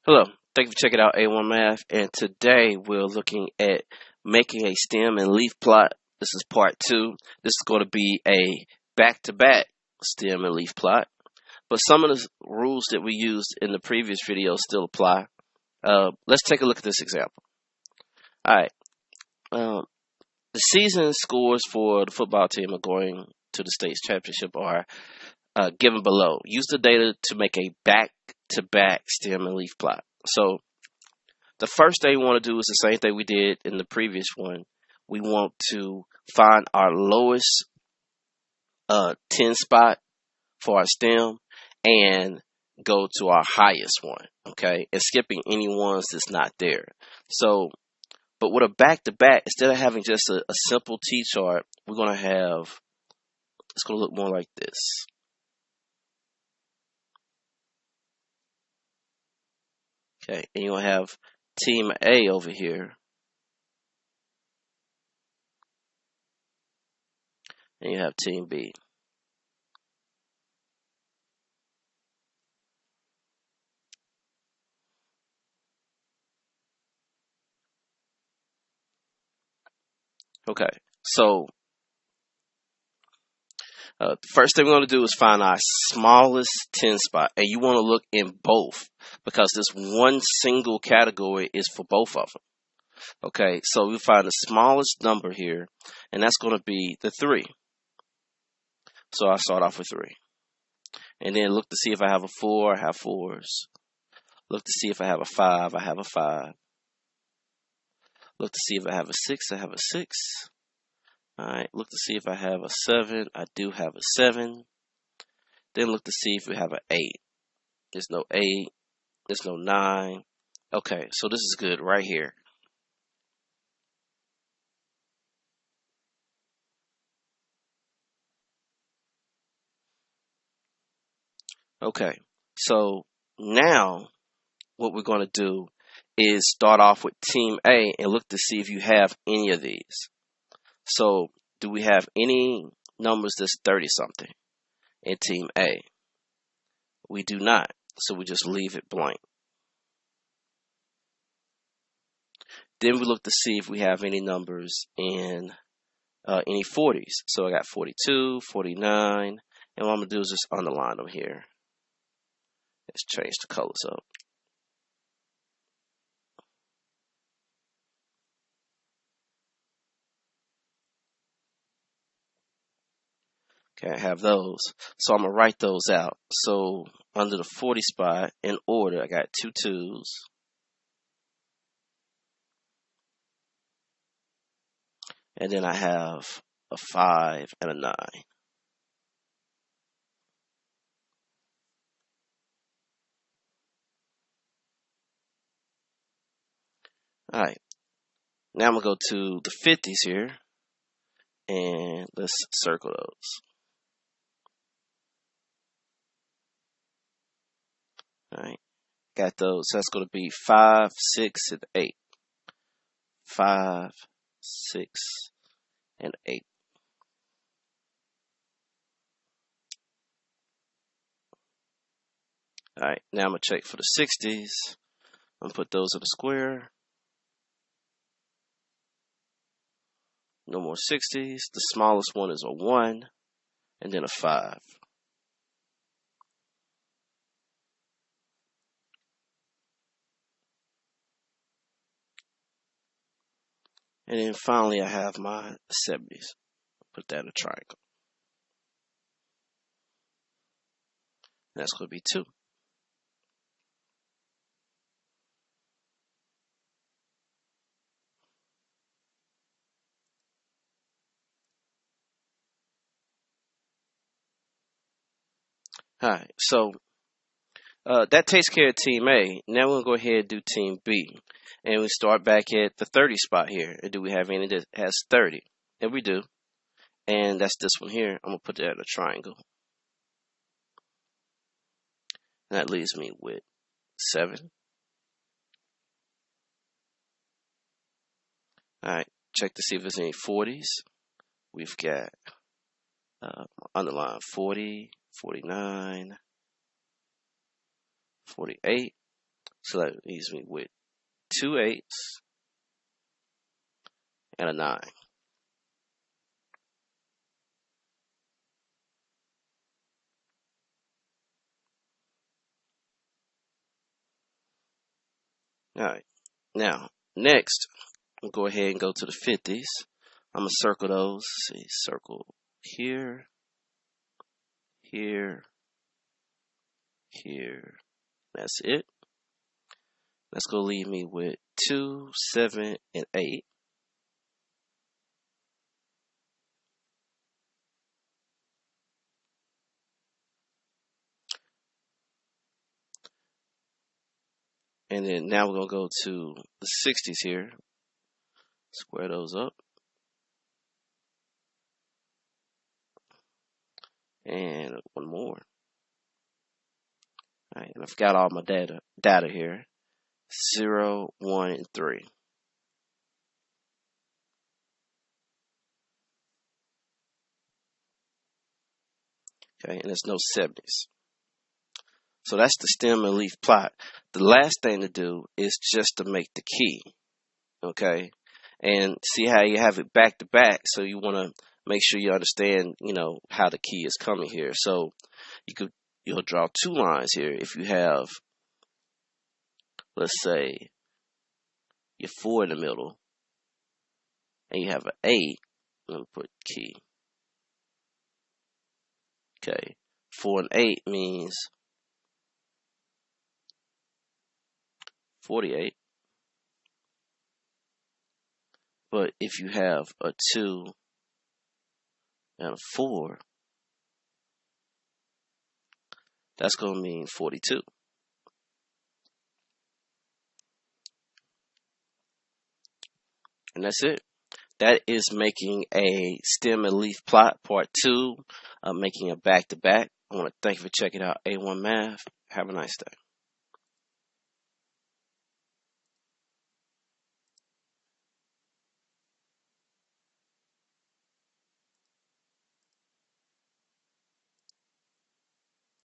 Hello, thank you for checking out A1 Math, and today we're looking at making a stem and leaf plot. This is part 2. This is going to be a back-to-back stem and leaf plot, but some of the rules that we used in the previous video still apply. Let's take a look at this example. Alright, the season scores for the football team going to the state's championship are given below. Use the data to make a back-to-back stem and leaf plot. So the first thing we want to do is the same thing we did in the previous one. We want to find our lowest 10 spot for our stem and go to our highest one, okay? And skipping any ones that's not there. So, but with a back-to-back, instead of having just a simple T-chart, we're going to have, it's going to look more like this. Okay, and you'll have Team A over here. And you have Team B. Okay, so the first thing we're going to do is find our smallest 10 spot. And you want to look in both because this one single category is for both of them. Okay, so we find the smallest number here, and that's going to be the 3. So I'll start off with 3. And then look to see if I have a 4, I have 4s. Look to see if I have a 5, I have a 5. Look to see if I have a 6, I have a 6. Alright, look to see if I have a 7, I do have a 7. Then look to see if we have an 8. There's no 8, there's no 9. Okay, so this is good right here. Okay, so now what we're going to do is start off with Team A and look to see if you have any of these. So, do we have any numbers that's 30-something in Team A? We do not, so we just leave it blank. Then we look to see if we have any numbers in any 40s. So I got 42, 49, and what I'm going to do is just underline them here. Let's change the colors up. Okay, I have those. So I'm going to write those out. So under the 40 spot, in order, I got 2 2s. And then I have a 5 and a 9. Alright, now I'm going to go to the 50s here. And let's circle those. Alright, got those. So that's going to be 5, 6, and 8. 5, 6, and 8. Alright, now I'm going to check for the 60s. I'm going to put those in a square. No more 60s. The smallest one is a 1, and then a 5. And then finally I have my 70s. Put that in a triangle. And that's going to be 2. Alright, so that takes care of Team A. Now we're going to go ahead and do Team B. And we start back at the 30 spot here. And do we have any that has 30? And we do. And that's this one here. I'm going to put that in a triangle. And that leaves me with 7. Alright, check to see if there's any 40s. We've got underline 40, 49, 48, So that leaves me with 2 8s and a 9. Alright, now, next, we'll go ahead and go to the 50s. I'm going to circle those. See, circle here, here, here. That's it. That's going to leave me with 2, 7, and 8. And then now we're going to go to the 60s here. Square those up. And one more. All right, and I've got all my data here. 0, 1, and 3. Okay, and there's no 70s. So that's the stem and leaf plot. The last thing to do is just to make the key. Okay, and see how you have it back to back. So you want to make sure you understand, how the key is coming here. So you'll draw 2 lines here. If you have, let's say, your 4 in the middle, and you have an 8, let me put key. Okay, 4 and 8 means 48. But if you have a 2 and a 4, that's going to mean 42. And that's it. That is making a stem and leaf plot part 2, making a back-to-back. I want to thank you for checking out A1 Math. Have a nice day.